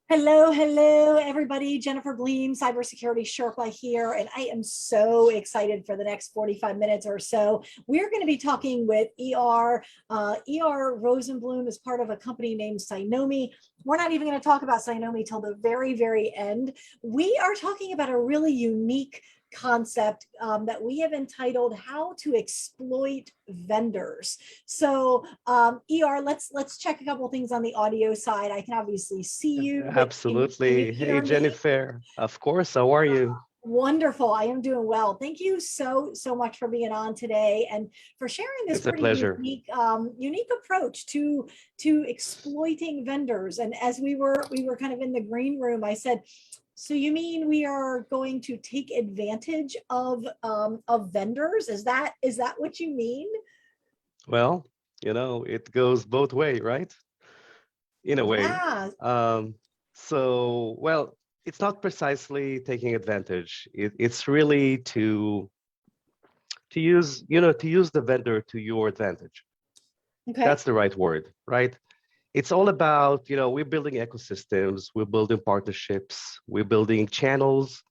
Hello, hello, everybody. Jennifer Bleam, Cybersecurity Sherpa here, and I am so excited for the next 45 minutes or so. We're going to be talking with ER. ER Rosenblum is part of a company named Cynomi. We're not even going to talk about Cynomi till the very, very end. We are talking about a really unique concept that we have entitled "How to Exploit Vendors." So, ER, let's check a couple things on the audio side. I can obviously see you, but can you Absolutely. Hey, hear me? Jennifer. Of course. How are you? Wonderful. I am doing well. Thank you so much for being on today and for sharing this It's a pretty pleasure. unique approach to exploiting vendors. And as we were kind of in the green room, I said, so you mean we are going to take advantage of vendors? Is that what you mean? Well, it goes both way, right? In a way. Yeah. Um, well, it's not precisely taking advantage. It's really to use the vendor to your advantage. Okay. That's the right word, right? It's all about, we're building ecosystems, we're building partnerships, we're building channels.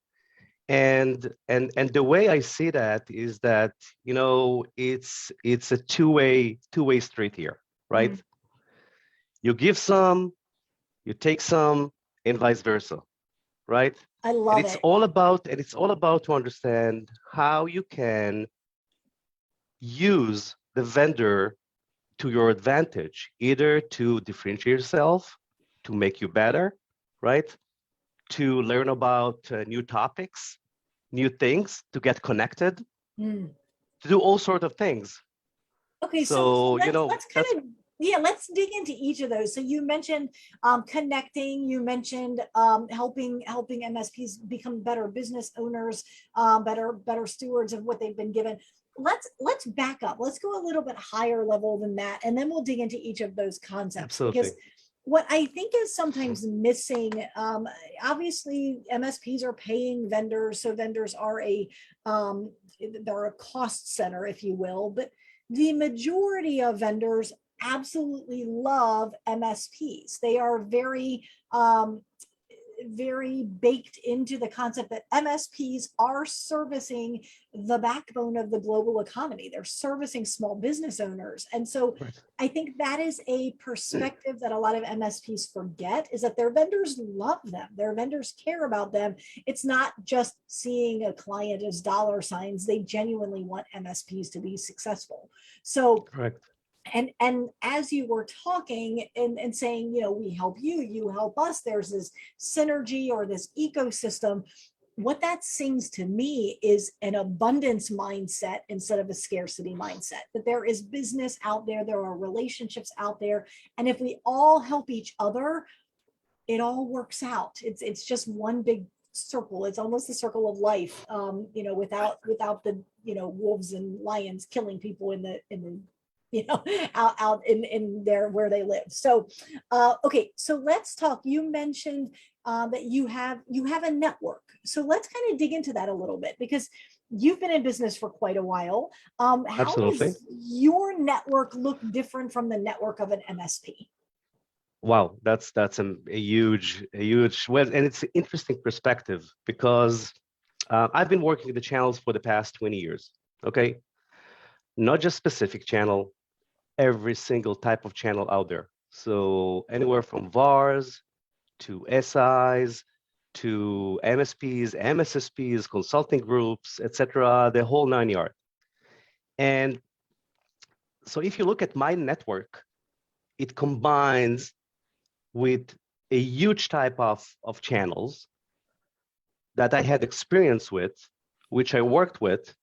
And the way I see that is that, it's a two-way street here, right? Mm, You give some, you take some, and vice versa, right? I And love it's it. all about to understand how you can use the vendor to your advantage, either to differentiate yourself, to make you better, right? To learn about new topics, new things, to get connected, Mm. to do all sorts of things. Okay, so So, let's kind that's of, yeah, let's dig into each of those. So you mentioned connecting, you mentioned helping MSPs become better business owners, better stewards of what they've been given. Let's back up. Let's go a little bit higher level than that, and then we'll dig into each of those concepts because absolutely what I think is sometimes missing, obviously MSPs are paying vendors, so vendors are they're a cost center, if you will, but the majority of vendors absolutely love MSPs. They are very baked into the concept that MSPs are servicing the backbone of the global economy. They're servicing small business owners. And so right. I think that is a perspective that a lot of MSPs forget, is that their vendors love them. Their vendors care about them. It's not just seeing a client as dollar signs. They genuinely want MSPs to be successful. So Correct. and as you were talking and saying, we help you, you help us, there's this synergy or this ecosystem. What that sings to me is an abundance mindset instead of a scarcity mindset, that there is business out there are relationships out there, and if we all help each other, it all works out. It's just one big circle. It's almost the circle of life, without the wolves and lions killing people in the out in there where they live. So okay, so let's talk. You mentioned that you have a network, so let's kind of dig into that a little bit, because you've been in business for quite a while. How Absolutely. does your network look different from the network of an MSP? Wow, that's a huge well, and it's an interesting perspective because I've been working the channels for the past 20 years. Okay, not just specific channel, every single type of channel out there. So anywhere from VARs to SIs to MSPs, MSSPs, consulting groups, etc., the whole nine yard. And so if you look at my network, it combines with a huge type of channels that I had experience with, which I worked with,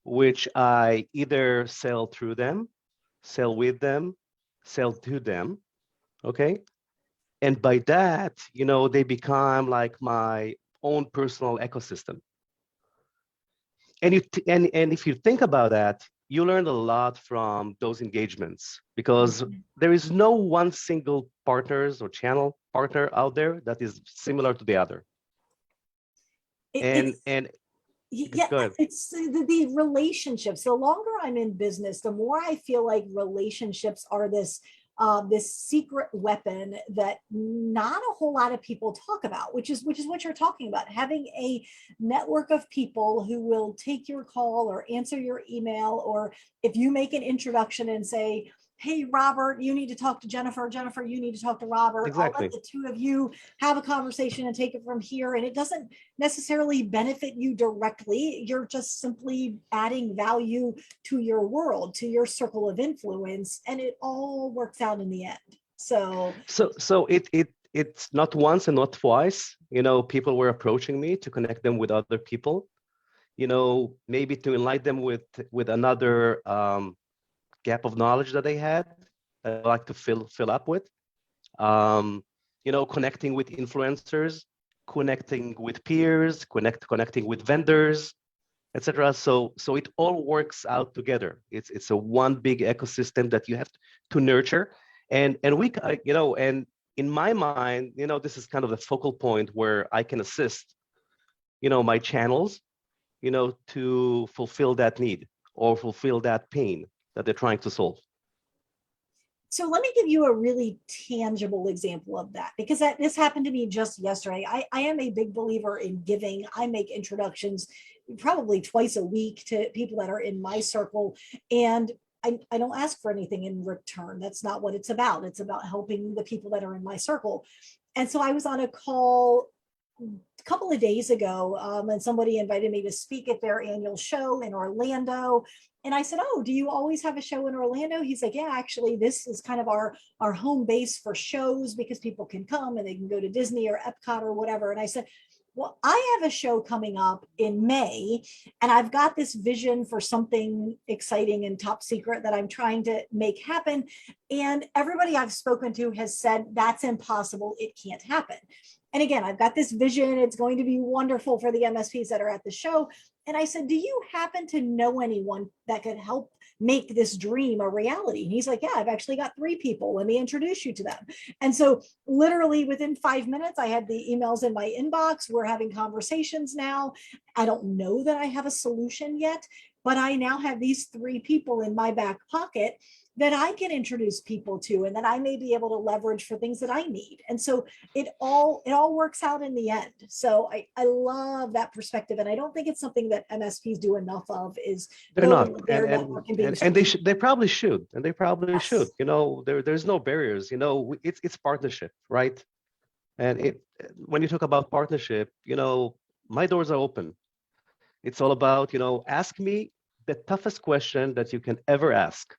which I either sell through them, sell with them, sell to them. Okay. And by that, they become like my own personal ecosystem. And if you think about that, you learn a lot from those engagements because there is no one single partners or channel partner out there that is similar to the other. And It's and yeah, go ahead. it's the relationships. The longer I'm in business, the more I feel like relationships are this this secret weapon that not a whole lot of people talk about, which is what you're talking about, having a network of people who will take your call or answer your email, or if you make an introduction and say, hey, Robert, you need to talk to Jennifer. Jennifer, you need to talk to Robert. I'll let Exactly. the two of you have a conversation and take it from here. And it doesn't necessarily benefit you directly. You're just simply adding value to your world, to your circle of influence, and it all works out in the end. So It's not once and not twice. People were approaching me to connect them with other people. Maybe to enlighten them with another gap of knowledge that they had, that I like to fill up with. Connecting with influencers, connecting with peers, connecting with vendors, etc. So it all works out together. It's a one big ecosystem that you have to nurture, and and in my mind, this is kind of the focal point where I can assist, my channels, to fulfill that need or fulfill that pain that they're trying to solve. So let me give you a really tangible example of that, because this happened to me just yesterday. I am a big believer in giving. I make introductions probably twice a week to people that are in my circle, and I don't ask for anything in return. That's not what it's about. It's about helping the people that are in my circle. And so I was on a call a couple of days ago, and somebody invited me to speak at their annual show in Orlando. And I said, oh, do you always have a show in Orlando? He's like, yeah, actually, this is kind of our home base for shows, because people can come and they can go to Disney or Epcot or whatever. And I said, well, I have a show coming up in May, and I've got this vision for something exciting and top secret that I'm trying to make happen. And everybody I've spoken to has said, that's impossible. It can't happen. And again, I've got this vision. It's going to be wonderful for the MSPs that are at the show. And I said, do you happen to know anyone that could help make this dream a reality? And he's like, yeah, I've actually got 3 people. Let me introduce you to them. And so literally within 5 minutes, I had the emails in my inbox. We're having conversations now. I don't know that I have a solution yet, but I now have these 3 people in my back pocket that I can introduce people to, and that I may be able to leverage for things that I need. And so it all works out in the end. So I love that perspective. And I don't think it's something that MSPs do enough of, is They're not, building their network and being and they probably should, and they probably should. yes. There's no barriers. It's partnership, right? And when you talk about partnership, my doors are open. It's all about, ask me the toughest question that you can ever ask.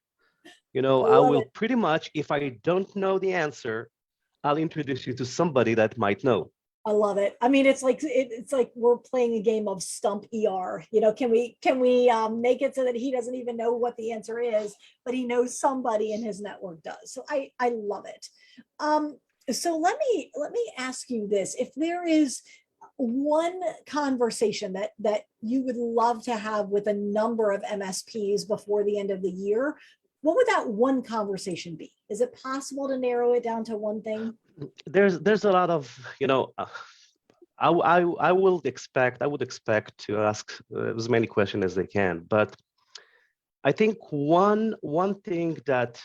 I I love will it. pretty much, if I don't know the answer, I'll introduce you to somebody that might know. I love it. I mean, it's like we're playing a game of stump ER. Can we make it so that he doesn't even know what the answer is, but he knows somebody in his network does. So I love it. So let me ask you this: if there is one conversation that you would love to have with a number of MSPs before the end of the year, what would that one conversation be? Is it possible to narrow it down to one thing? There's a lot of, I would expect to ask as many questions as they can, but I think one thing that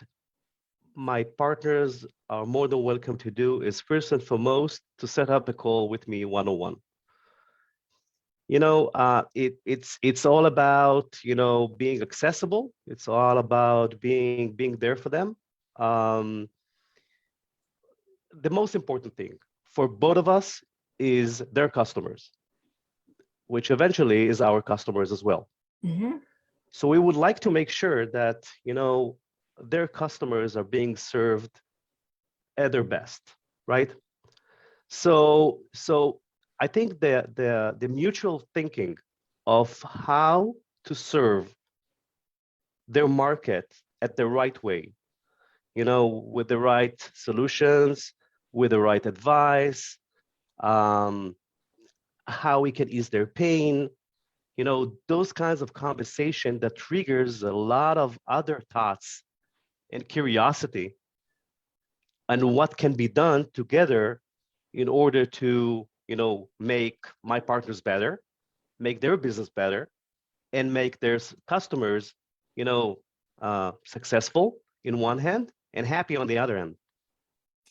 my partners are more than welcome to do is, first and foremost, to set up a call with me one-on-one. It's all about, being accessible. It's all about being there for them. The most important thing for both of us is their customers, which eventually is our customers as well. Mhm. So we would like to make sure that, their customers are being served at their best, right? So I think the mutual thinking of how to serve their market at the right way, with the right solutions, with the right advice, how we can ease their pain, those kinds of conversation that triggers a lot of other thoughts and curiosity, and what can be done together in order to, make my partners better, make their business better, and make their customers, successful in one hand, and happy on the other end.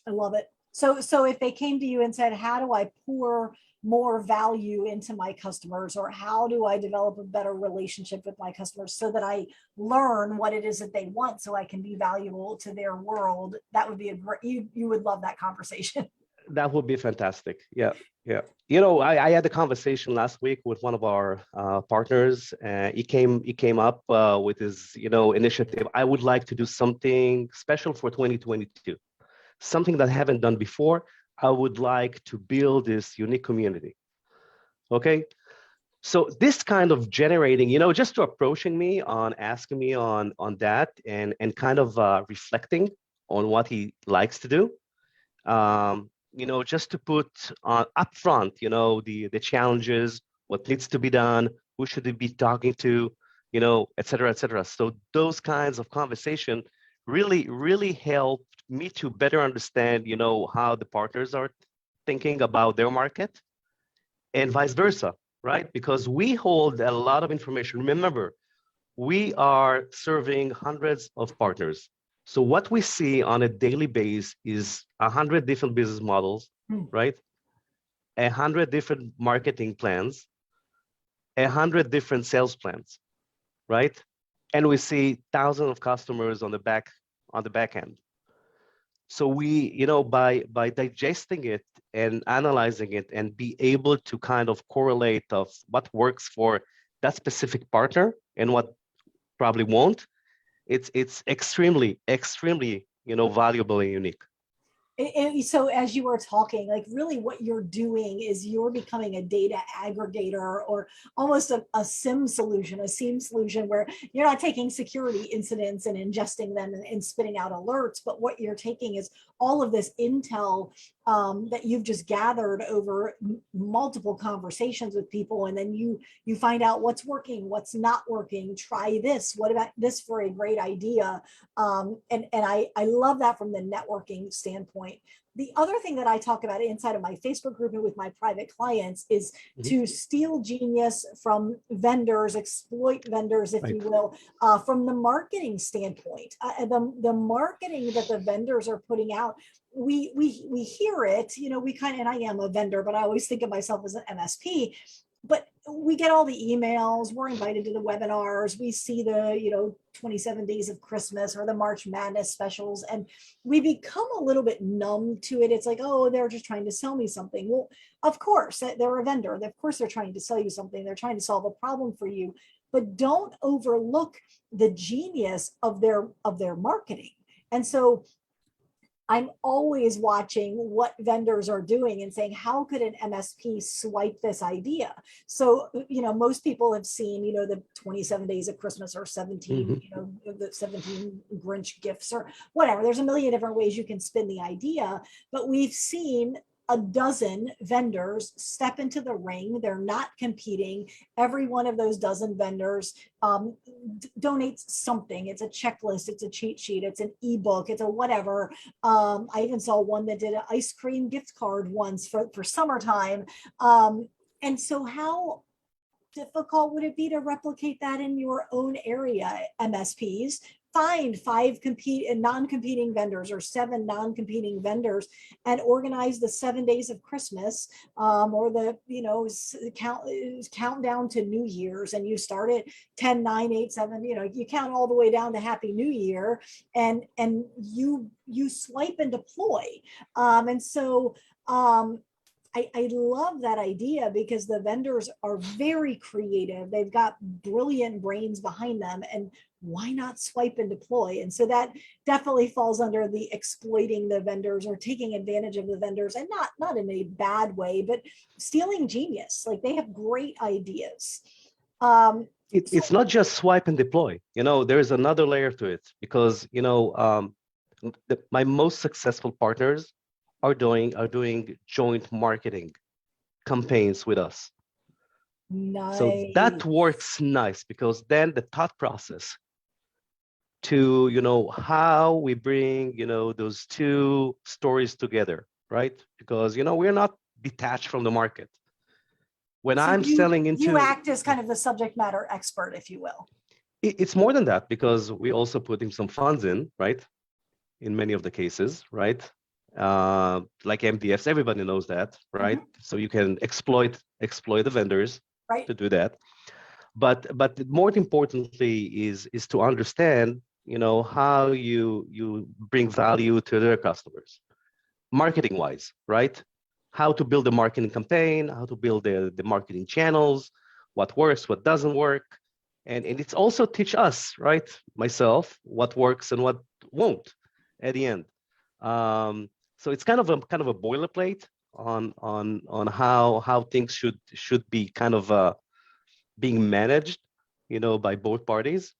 I love it. So if they came to you and said, how do I pour more value into my customers, or how do I develop a better relationship with my customers so that I learn what it is that they want so I can be valuable to their world, that would be a great, you would love that conversation. That would be fantastic. Yeah, yeah. You know, I had a conversation last week with one of our partners. He came up with his, initiative. I would like to do something special for 2022, something that I haven't done before. I would like to build this unique community. Okay. So this kind of generating, just to approaching me on asking me on that and kind of reflecting on what he likes to do. Just to put upfront, the challenges, what needs to be done, who should he be talking to, et cetera, et cetera. So those kinds of conversation really, really helped me to better understand, how the partners are thinking about their market and vice versa, right? Because we hold a lot of information. Remember, we are serving hundreds of partners. So what we see on a daily basis is 100 different business models, right? 100 different marketing plans, 100 different sales plans, right? And we see thousands of customers on the back end. So we, by digesting it and analyzing it and be able to kind of correlate of what works for that specific partner and what probably won't, it's extremely, extremely, valuable and unique. And so as you were talking, like really what you're doing is you're becoming a data aggregator, or almost a SIEM solution where you're not taking security incidents and ingesting them and spitting out alerts, but what you're taking is all of this intel that you've just gathered over multiple conversations with people, and then you find out what's working, what's not working. Try this. What about this for a great idea? And I love that from the networking standpoint. The other thing that I talk about inside of my Facebook group and with my private clients is to steal genius from vendors, exploit vendors, if you will, from the marketing standpoint. The marketing that the vendors are putting out, we hear it, and I am a vendor, but I always think of myself as an MSP. But we get all the emails, we're invited to the webinars, we see the 27 days of Christmas or the March Madness specials, and we become a little bit numb to it. It's like, oh, they're just trying to sell me something. Well, of course, they're a vendor. Of course, they're trying to sell you something. They're trying to solve a problem for you. But don't overlook the genius of their marketing. And so I'm always watching what vendors are doing and saying, how could an MSP swipe this idea? So, most people have seen, the 27 days of Christmas or 17, the 17 Grinch gifts or whatever. There's a million different ways you can spin the idea, but we've seen a dozen vendors step into the ring. They're not competing. Every one of those dozen vendors donates something. It's a checklist, it's a cheat sheet, it's an ebook, it's a whatever. I even saw one that did an ice cream gift card once for summertime. And so how difficult would it be to replicate that in your own area, MSPs? Find 5 non-competing vendors or 7 non-competing vendors and organize the 7 days of Christmas, or the countdown to New Year's, and you start at 10, 9, 8, 7, you count all the way down to Happy New Year, and you swipe and deploy. And so I love that idea because the vendors are very creative. They've got brilliant brains behind them, and why not swipe and deploy? And so that definitely falls under the exploiting the vendors or taking advantage of the vendors, and not in a bad way, but stealing genius. Like, they have great ideas. It's not just swipe and deploy. There's another layer to it, because my most successful partners are doing joint marketing campaigns with us. Nice. So that works nice, because then the thought process to how we bring those two stories together, right? Because we're not detached from the market. When I'm selling into, you act as kind of the subject matter expert, if you will. It's more than that, because we also putting some funds in, right? in many of the cases, right? Like MDFs, everybody knows that, right? So you can exploit the vendors Right. to do that. But more importantly is to understand, how you bring value to their customers, marketing wise, right? How to build a marketing campaign, how to build the marketing channels, what works, what doesn't work. And it's also teach us, right? Myself, what works and what won't at the end. So it's kind of a boilerplate on how things should be kind of being managed, by both parties.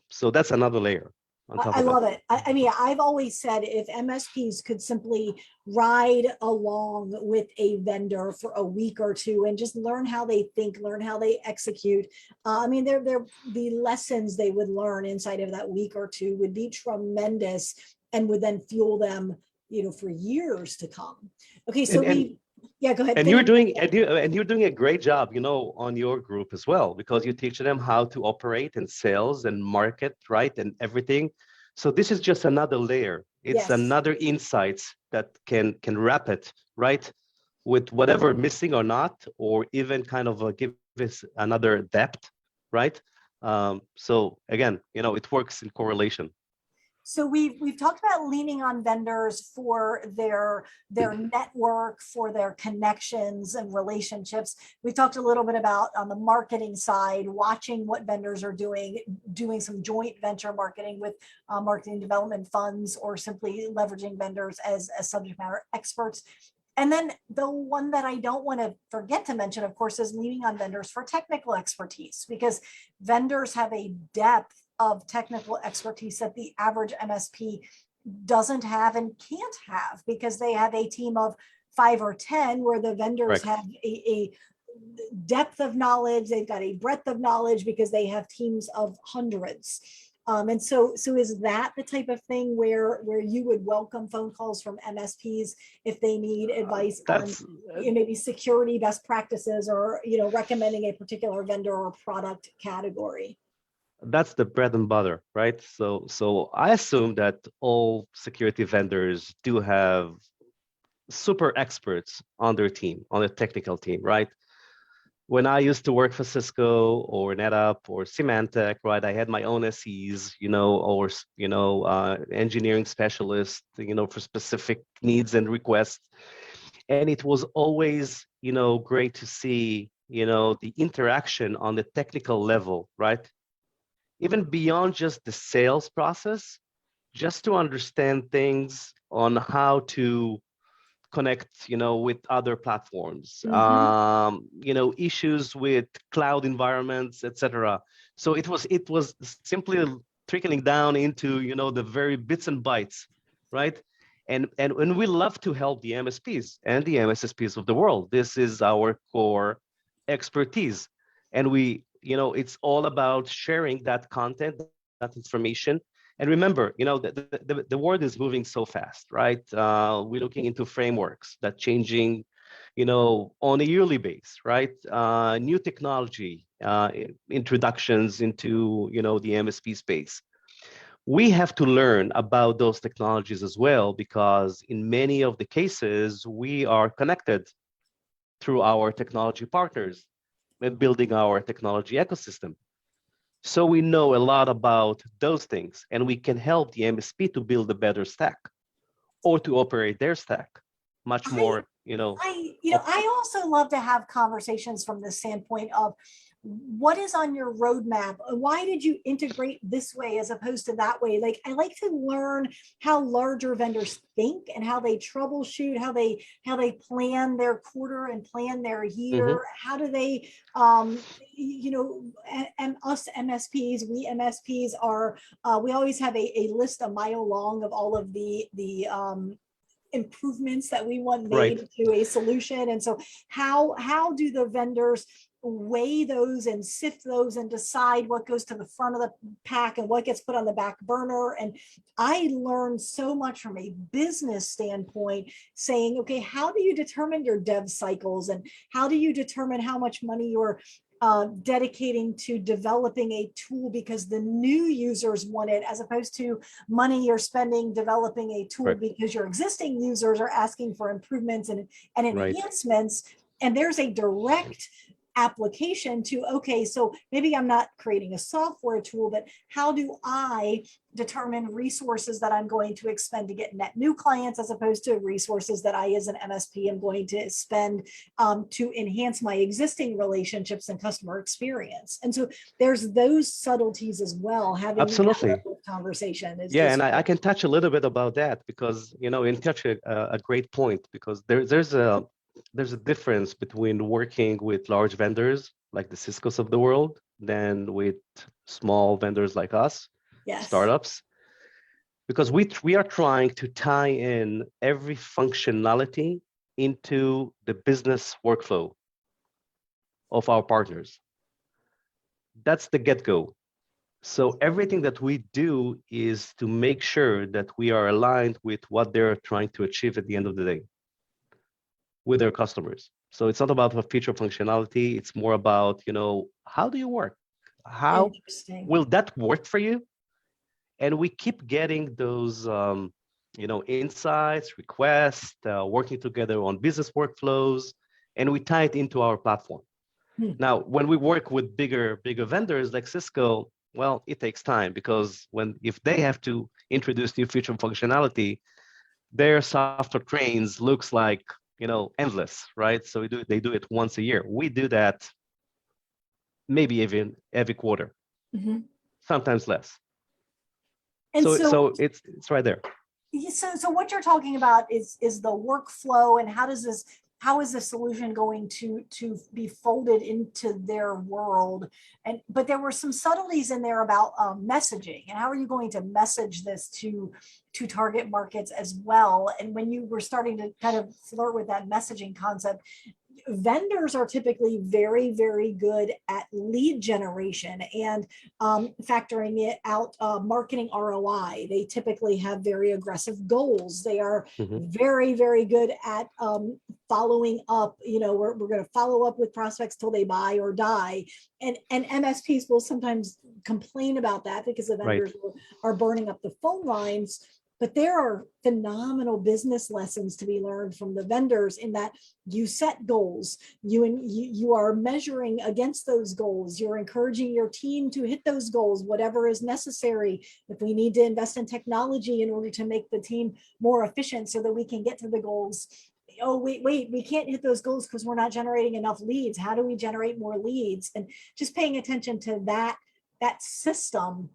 So that's another layer on top I of it. love it. I mean, I've always said if MSPs could simply ride along with a vendor for a week or two and just learn how they think, learn how they execute. I mean, they're the lessons they would learn inside of that week or two would be tremendous and would then fuel them, for years to come. Okay, so And yeah, go ahead. and you're doing a great job, on your group as well, because you teach them how to operate and sales and market, right, and everything. So this is just another layer. It's Yes. another insights that can wrap it, right, with whatever missing or not, or even kind of give us another depth, right? So again, it works in correlation. So we've talked about leaning on vendors for their network, for their connections and relationships. We talked a little bit about on the marketing side, watching what vendors are doing some joint venture marketing with marketing development funds, or simply leveraging vendors as subject matter experts. And then the one that I don't want to forget to mention, of course, is leaning on vendors for technical expertise, because vendors have a depth of technical expertise that the average MSP doesn't have and can't have, because they have a team of 5 or 10, where the vendors Right. have a depth of knowledge, they've got a breadth of knowledge because they have teams of hundreds. And so is that the type of thing where you would welcome phone calls from MSPs if they need advice on That's maybe security best practices, or recommending a particular vendor or product category? that's the bread and butter, right? So I assume that all security vendors do have super experts on their team, on the technical team, right? When I used to work for Cisco or NetApp or Symantec, right, I had my own SEs, or engineering specialists, for specific needs and requests, and it was always, great to see, the interaction on the technical level, right? Even beyond just the sales process, just to understand things on how to connect, with other platforms, Mhm. issues with cloud environments, etc. So it was simply trickling down into, the very bits and bytes, right? And we love to help the MSPs and the MSSPs of the world. This is our core expertise, and it's all about sharing that content, that information. And remember, the world is moving so fast, right? We're looking into frameworks that changing, on a yearly basis, right? New technology introductions into, the MSP space. We have to learn about those technologies as well, because in many of the cases, we are connected through our technology partners and building our technology ecosystem. So we know a lot about those things, and we can help the MSP to build a better stack or to operate their stack much I more, I also love to have conversations from the standpoint of what is on your roadmap. Why did you integrate this way as opposed to that way? Like, I like to learn how larger vendors think and how they troubleshoot, how they plan their quarter and plan their Mhm. year. How do they, and us MSPs, we MSPs are, we always have a list a mile long of all of the improvements that we want Right. made to a solution. And so how do the vendors weigh those and sift those and decide what goes to the front of the pack and what gets put on the back burner? And I learned so much from a business standpoint, saying, okay, how do you determine your dev cycles, and how do you determine how much money you're dedicating to developing a tool because the new users want it, as opposed to money you're spending developing a tool Right. because your existing users are asking for improvements and Right. enhancements. And there's a direct application to, okay, so maybe I'm not creating a software tool, but how do I determine resources that I'm going to expend to get net new clients, as opposed to resources that I as an MSP am going to spend to enhance my existing relationships and customer experience. And so there's those subtleties as well. Having Absolutely. that conversation Yeah, and I can touch a little bit about that because, you know, in touch a great point, because there's a difference between working with large vendors like the Cisco's of the world than with small vendors like us, yes, startups, because we are trying to tie in every functionality into the business workflow of our partners. That's the get-go. So everything that we do is to make sure that we are aligned with what they're trying to achieve at the end of the day with their customers. So it's not about a feature functionality. It's more about, you know, how do you work? How interesting. will that work for you? And we keep getting those, you know, insights, requests, working together on business workflows, and we tie it into our platform. Now, when we work with bigger vendors like Cisco, well, it takes time because if they have to introduce new feature functionality, their software trains looks like, you know, endless, right? So they do it once a year. We do that maybe even every quarter, sometimes less. And So it's right there. So what you're talking about is the workflow, and how is the solution going to be folded into their world? And but there were some subtleties in there about messaging, and how are you going to message this to target markets as well? And when you were starting to kind of flirt with that messaging concept, vendors are typically very, very good at lead generation and factoring it out, marketing ROI. They typically have very aggressive goals. They are very, very good at following up. You know, we're going to follow up with prospects till they buy or die. And MSPs will sometimes complain about that because the vendors are burning up the phone lines. But there are phenomenal business lessons to be learned from the vendors in that you set goals, you are measuring against those goals, you're encouraging your team to hit those goals, whatever is necessary. If we need to invest in technology in order to make the team more efficient so that we can get to the goals, oh, wait, we can't hit those goals because we're not generating enough leads. How do we generate more leads? And just paying attention to that system.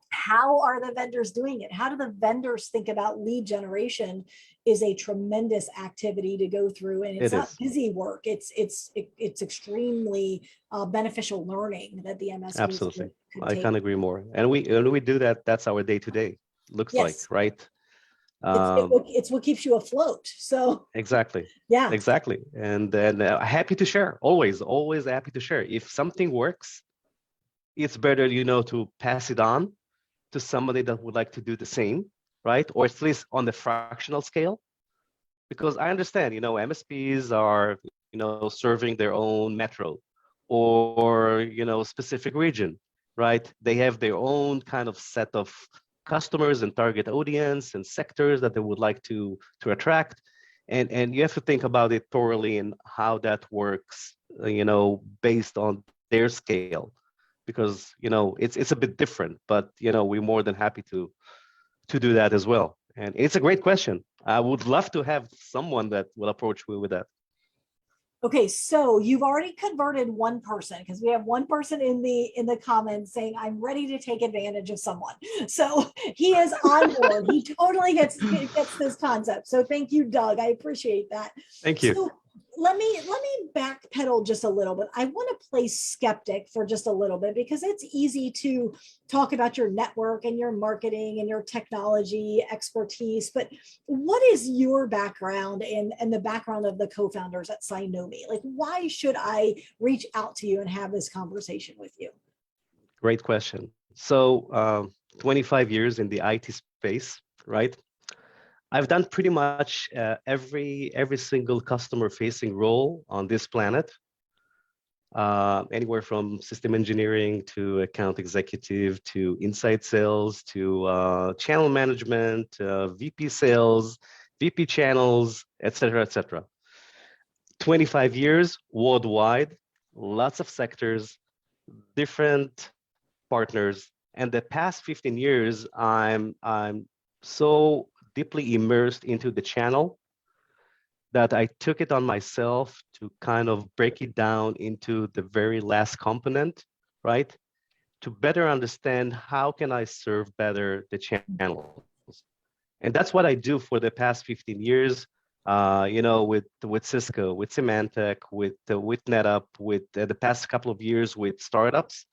How are the vendors doing it? How do the vendors think about lead generation? Is a tremendous activity to go through, and it's not busy work. It's extremely beneficial learning that the MSPs absolutely could I take. can't agree more. And we do that. That's our day to day. Looks like, right? It's what keeps you afloat. So exactly. yeah, Exactly. And then happy to share. Always happy to share. If something works, it's better, you know, to pass it on to somebody that would like to do the same, right? Or at least on the fractional scale. Because I understand, you know, MSPs are, you know, serving their own metro or, you know, specific region, right? They have their own kind of set of customers and target audience and sectors that they would like to attract. And you have to think about it thoroughly and how that works, you know, based on their scale. Because, you know, it's a bit different, but, you know, we're more than happy to do that as well. And it's a great question. I would love to have someone that will approach me with that. okay, so you've already converted one person, because we have one person in the comments saying, I'm ready to take advantage of someone. So he is on board. He totally gets this concept. So thank you, Doug. I appreciate that. Thank you. So let me backpedal just a little bit. I want to play skeptic for just a little bit, because it's easy to talk about your network and your marketing and your technology expertise. But what is your background and the background of the co-founders at Cynomi? Like, why should I reach out to you and have this conversation with you? Great question. So 25 years in the IT space, right? I've done pretty much every single customer facing role on this planet. anywhere from system engineering to account executive to inside sales to channel management, VP sales, VP channels, et cetera, et cetera. 25 years worldwide, lots of sectors, different partners. And the past 15 years, I'm so deeply immersed into the channel that I took it on myself to kind of break it down into the very last component, right? To better understand how can I serve better the channels. And that's what I do for the past 15 years, with Cisco, with Symantec, with NetApp, with the past couple of years with startups.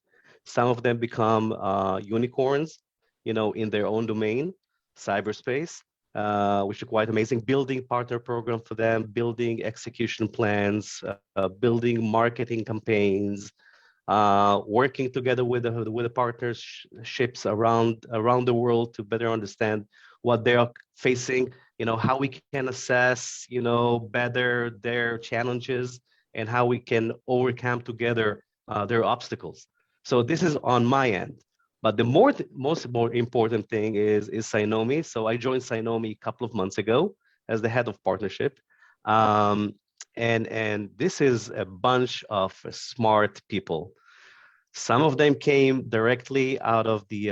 Some of them become unicorns, in their own domain, cyberspace, which are quite amazing. Building partner program for them, building execution plans, building marketing campaigns, working together with the partnerships around the world to better understand what they are facing, how we can assess, better their challenges and how we can overcome together their obstacles. So this is on my end. But the most important thing is Cynomi. So I joined Cynomi a couple of months ago as the head of partnership. And this is a bunch of smart people. Some of them came directly out of the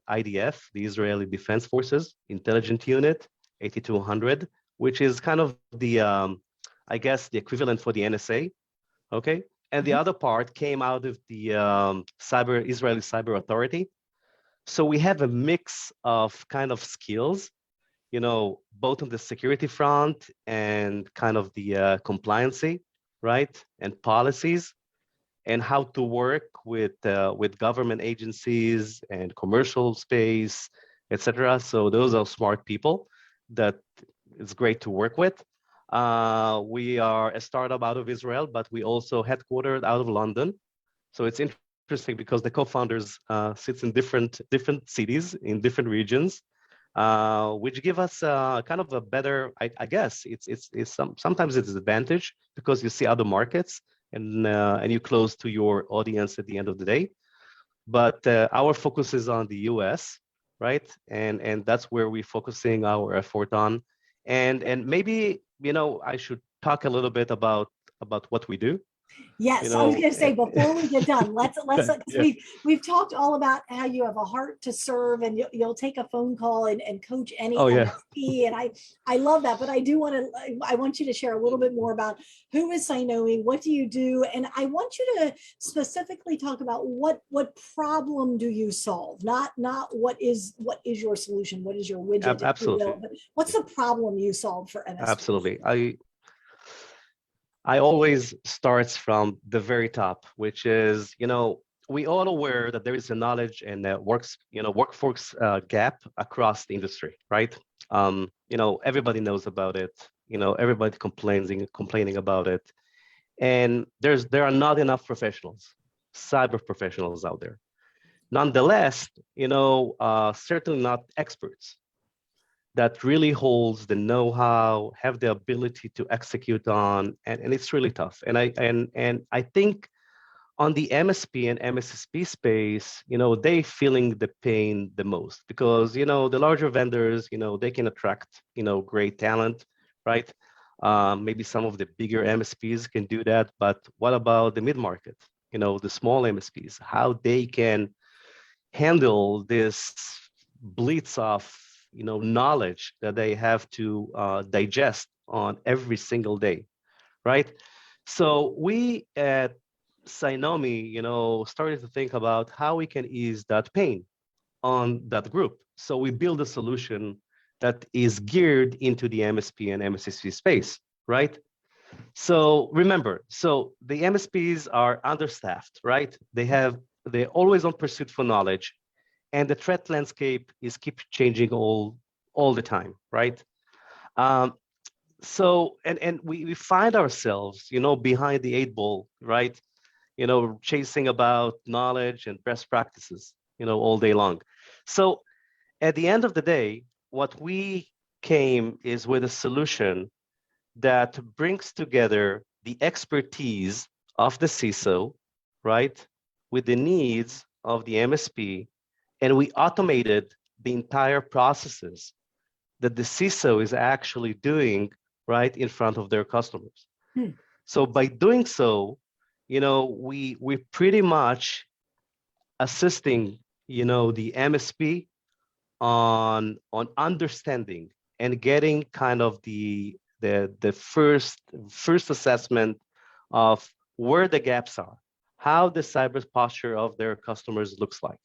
IDF, the Israeli Defense Forces Intelligence Unit, 8200, which is kind of the, I guess, the equivalent for the NSA, okay? And the other part came out of the Israeli Cyber Authority. So we have a mix of kind of skills, both on the security front and kind of the compliancy, right? And policies, and how to work with government agencies and commercial space, etc. So those are smart people that it's great to work with. We are a startup out of Israel, but we also headquartered out of London. So it's interesting because the co-founders sits in different cities in different regions, which give us kind of a better, I guess, sometimes it's an advantage because you see other markets and you close to your audience at the end of the day. But our focus is on the US, right? And that's where we're focusing our effort on. And maybe, I should talk a little bit about what we do. Yes, I was going to say before we get done, let's Yeah. we've talked all about how you have a heart to serve and you'll take a phone call and coach any MSP, and I love that. But I want you to share a little bit more about who is Cynomi, what do you do, and I want you to specifically talk about what problem do you solve, not what is your solution, what is your widget, Absolutely. but what's the problem you solve for MSP? Absolutely. I always starts from the very top, which is, we all aware that there is a knowledge and workforce gap across the industry, right? Everybody knows about it. Everybody complaining about it, and there are not enough professionals, cyber professionals out there. Nonetheless, certainly not experts that really holds the know-how, have the ability to execute on, and it's really tough. And I think on the MSP and MSSP space, they feeling the pain the most because the larger vendors, they can attract great talent, right? Maybe some of the bigger MSPs can do that, but what about the mid-market? The small MSPs, how they can handle this blitz of knowledge that they have to digest on every single day, right? So we at Cynomi, started to think about how we can ease that pain on that group. So we build a solution that is geared into the MSP and MSSP space, right? So remember, the MSPs are understaffed, right? They're always on pursuit for knowledge, and the threat landscape keep changing all the time, right? So we find ourselves, behind the 8 ball, right? Chasing about knowledge and best practices, all day long. So at the end of the day, what we came is with a solution that brings together the expertise of the CISO, right, with the needs of the MSP, and we automated the entire processes that the CISO is actually doing right in front of their customers. Hmm. So by doing so, we pretty much assisting, the MSP on understanding and getting kind of the first assessment of where the gaps are, how the cyber posture of their customers looks like.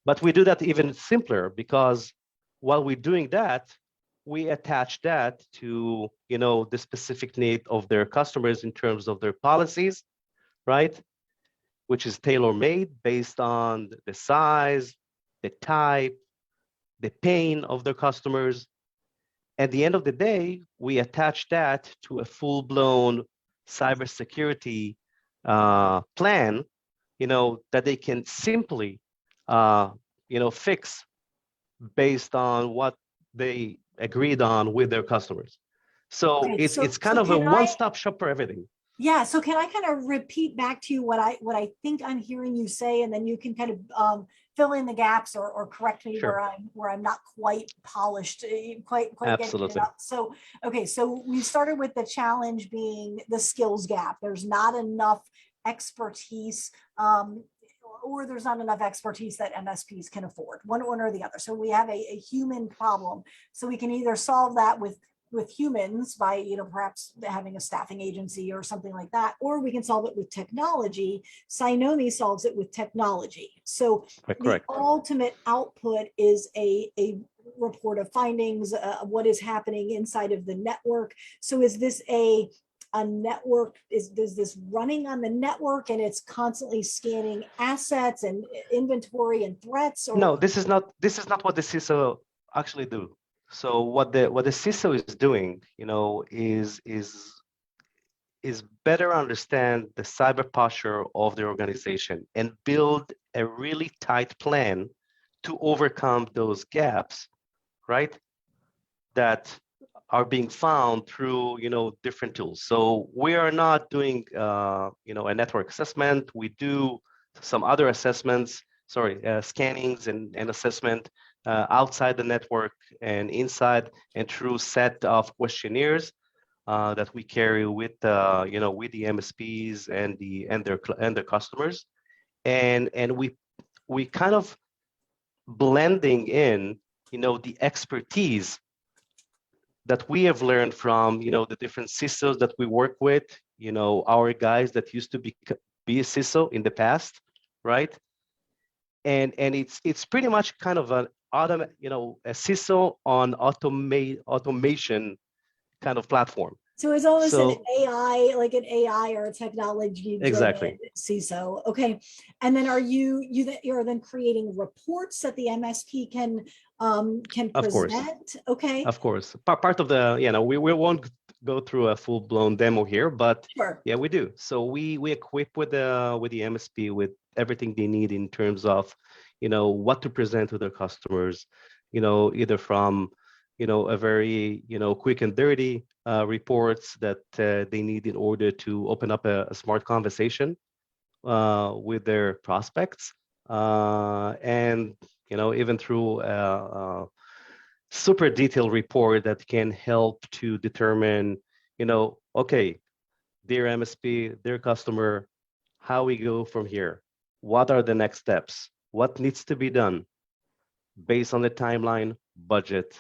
But we do that even simpler because while we're doing that, we attach that to the specific need of their customers in terms of their policies, right? Which is tailor-made based on the size, the type, the pain of their customers. At the end of the day, we attach that to a full-blown cybersecurity plan, that they can simply, fix based on what they agreed on with their customers. So Okay, it's kind of a one-stop shop for everything. Yeah, so can I kind of repeat back to you what I think I'm hearing you say, and then you can kind of fill in the gaps or correct me Sure. where I'm not quite polished, quite getting it Absolutely. up. So okay, so we started with the challenge being the skills gap. There's not enough expertise, or there's not enough expertise that MSPs can afford, one or the other. So we have a human problem. So we can either solve that with humans by perhaps having a staffing agency or something like that, or we can solve it with technology. Cynomi solves it with technology. So Correct. The ultimate output is a report of findings, what is happening inside of the network. So is this a network, is this running on the network and it's constantly scanning assets and inventory and threats? Or no, this is not what the CISO actually do. So what the CISO is doing, is better understand the cyber posture of the organization and build a really tight plan to overcome those gaps, right? That are being found through different tools. So we are not doing a network assessment. We do some other assessments, scannings and assessment outside the network and inside, and through set of questionnaires that we carry with with the MSPs and their customers, and we kind of blending in the expertise that we have learned from the different CISOs that we work with, our guys that used to be a CISO in the past, right? And it's pretty much kind of an a CISO on automation kind of platform. So it's almost an AI, like an AI or a technology driven CISO. Okay. And then you're then creating reports that the MSP can present? Of course. Okay. Of course. Part of the, we won't go through a full-blown demo here, but sure. Yeah, we do. So we equip with the MSP with everything they need in terms of, what to present to their customers, either from a very quick and dirty reports that they need in order to open up a smart conversation with their prospects, and even through a super detailed report that can help to determine, okay, dear MSP, dear customer, how we go from here, what are the next steps, what needs to be done based on the timeline, budget,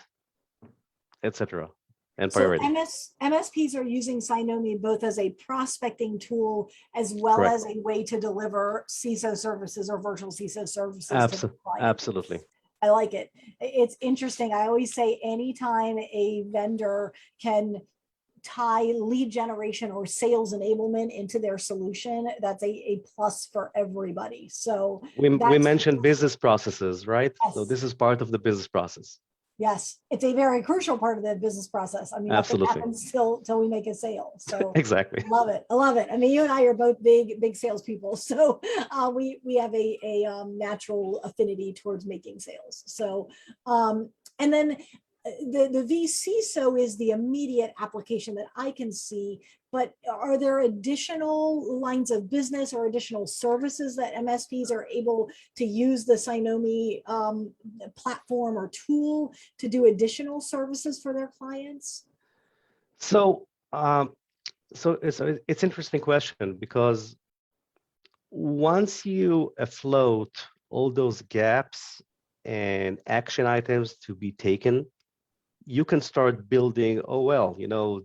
etc., and priority. So MSPs are using Cynomi both as a prospecting tool as well Correct. as a way to deliver CISO services or virtual CISO services to the client. Absolutely. I like it. It's interesting. I always say anytime a vendor can tie lead generation or sales enablement into their solution, that's a plus for everybody. So we mentioned business processes, right? Yes. So this is part of the business process. Yes, it's a very crucial part of the business process. I mean, nothing happens till we make a sale. So exactly. I love it. I love it. I mean, you and I are both big salespeople, so we have a natural affinity towards making sales. So and then the vCISO is the immediate application that I can see, but are there additional lines of business or additional services that MSPs are able to use the Cynomi platform or tool to do additional services for their clients? So, it's interesting question, because once you afloat all those gaps and action items to be taken, you can start building, oh, well,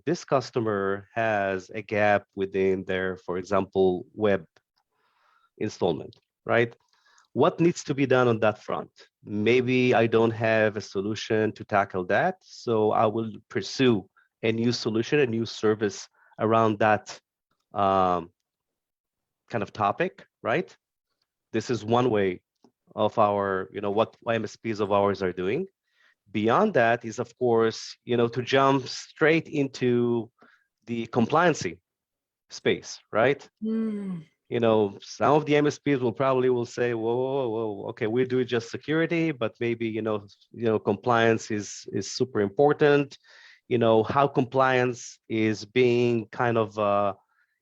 this customer has a gap within their, for example, web installment, right? What needs to be done on that front? Maybe I don't have a solution to tackle that, so I will pursue a new solution, a new service around that kind of topic, right? This is one way of our, what MSPs of ours are doing. Beyond that is, of course, to jump straight into the compliancy space, right? Mm. Some of the MSPs will say, whoa, whoa, whoa, okay, we do just security, but maybe, compliance is super important. How compliance is being kind of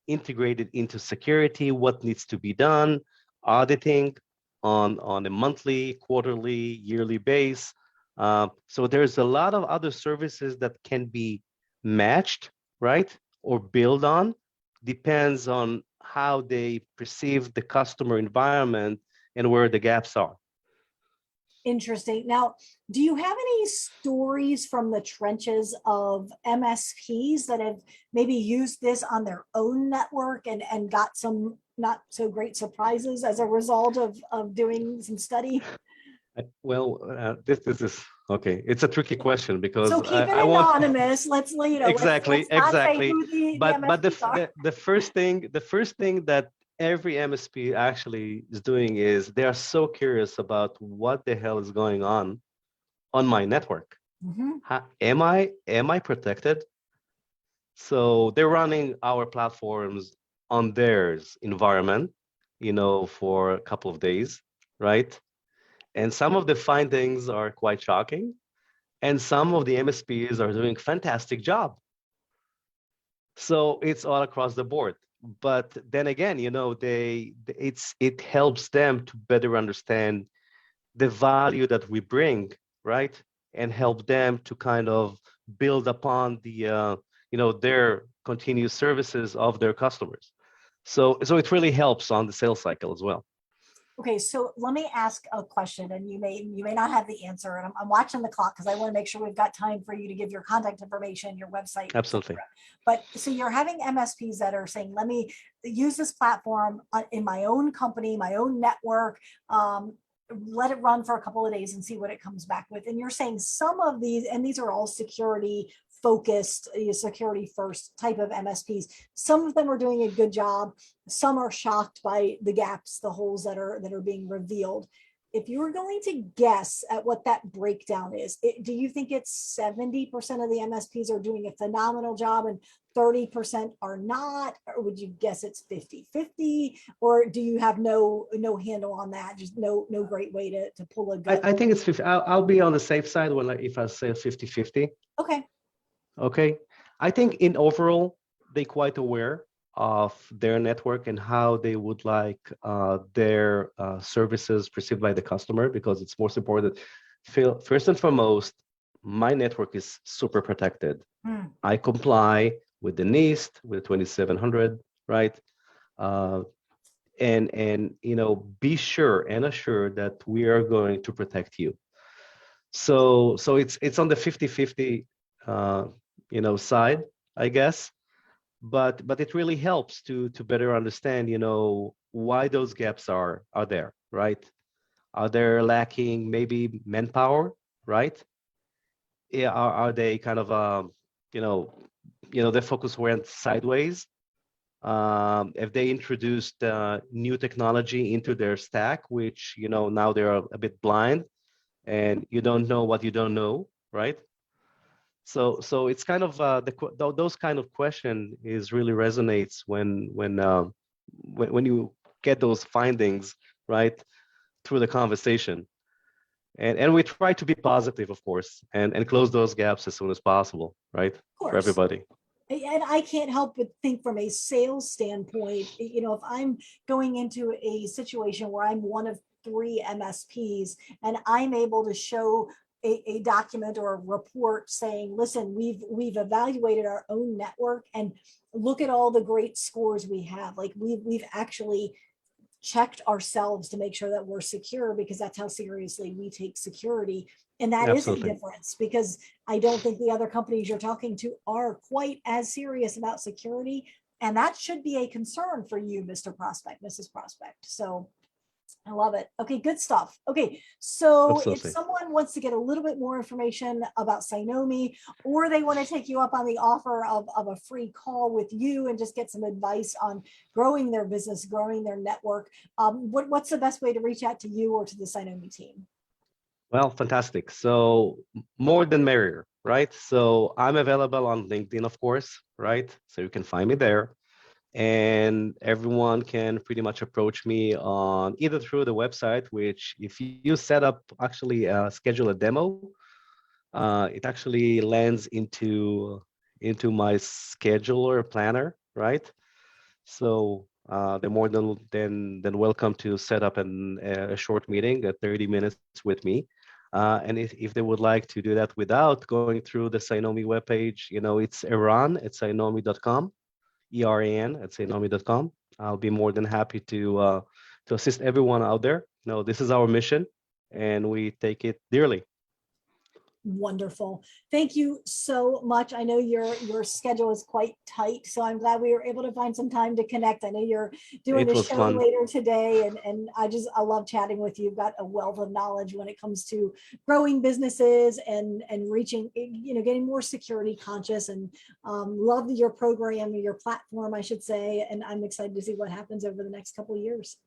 integrated into security, what needs to be done, auditing on a monthly, quarterly, yearly base. So there's a lot of other services that can be matched, right? Or build on, depends on how they perceive the customer environment and where the gaps are. Interesting. Now, do you have any stories from the trenches of MSPs that have maybe used this on their own network and got some not so great surprises as a result of doing some study? Well, this is okay. It's a tricky question, because So keep it I want anonymous. Let's, exactly, let's not say exactly. who the But MSPs are. the first thing that every MSP actually is doing is they are so curious about what the hell is going on my network. Mhm. Am I protected? So they're running our platforms on theirs environment, for a couple of days, right? And some of the findings are quite shocking, and some of the MSPs are doing fantastic job. So it's all across the board. But then again, it helps them to better understand the value that we bring, right? And help them to kind of build upon their continuous services of their customers. So it really helps on the sales cycle as well. Okay, so let me ask a question, and you may not have the answer, and I'm watching the clock because I want to make sure we've got time for you to give your contact information, your website, Absolutely. but so you're having MSPs that are saying, let me use this platform in my own company, my own network, let it run for a couple of days and see what it comes back with. And you're saying some of these, and these are all security focused, security first type of MSPs. Some of them are doing a good job. Some are shocked by the gaps, the holes that are being revealed. If you were going to guess at what that breakdown is, do you think it's 70% of the MSPs are doing a phenomenal job and 30% are not? Or would you guess it's 50-50? Or do you have no handle on that? Just no great way to pull a gut? I think it's 50. I'll be on the safe side if I say 50-50. Okay. Okay. I think in overall, they're quite aware of their network and how they would like their services perceived by the customer, because it's most important. First and foremost, my network is super protected. I comply with the NIST, with 2700, right? And be sure and assure that we are going to protect you. So it's on the 50-50 side, I guess. But it really helps to better understand, why those gaps are there, right? Are they lacking maybe manpower, right? Yeah, are they kind of their focus went sideways? If they introduced new technology into their stack, which now they're a bit blind, and you don't know what you don't know, right? So it's kind of those kind of question is really resonates when you get those findings, right, through the conversation. And we try to be positive, of course, and close those gaps as soon as possible, right? Of For course. everybody. And I can't help but think from a sales standpoint, if I'm going into a situation where I'm one of 3 MSPs and I'm able to show a document or a report saying, listen, we've evaluated our own network and look at all the great scores we have. Like we've actually checked ourselves to make sure that we're secure, because that's how seriously we take security. And that is a Absolutely. difference, because I don't think the other companies you're talking to are quite as serious about security. And that should be a concern for you, Mr. Prospect, Mrs. Prospect. So I love it. Okay, good stuff. Okay, so if Absolutely. someone wants to get a little bit more information about Cynomi, or they want to take you up on the offer of a free call with you and just get some advice on growing their business, growing their network, what's the best way to reach out to you or to the Cynomi team? Well, fantastic. So more than merrier, right? So I'm available on LinkedIn, of course, right? So you can find me there. And everyone can pretty much approach me on either through the website, which if you set up actually schedule a demo, it actually lands into my scheduler planner, right? So they're more than welcome to set up a short meeting at 30 minutes with me. And if they would like to do that without going through the Cynomi webpage, it's Eran at cynomi.com, ERAN at cynomi.com. I'll be more than happy to assist everyone out there. This is our mission, and we take it dearly. Wonderful. Thank you so much. I know your schedule is quite tight, so I'm glad we were able to find some time to connect. I know you're doing It the was show fun. later today, and I love chatting with you. You've got a wealth of knowledge when it comes to growing businesses and reaching, getting more security conscious, and love your program, your platform, I should say. And I'm excited to see what happens over the next couple of years.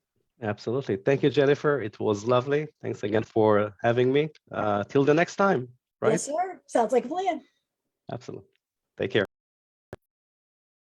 Absolutely. Thank you, Jennifer. It was lovely. Thanks again for having me. Till the next time, right? Yes, sir. Sounds like a plan. Absolutely. Take care.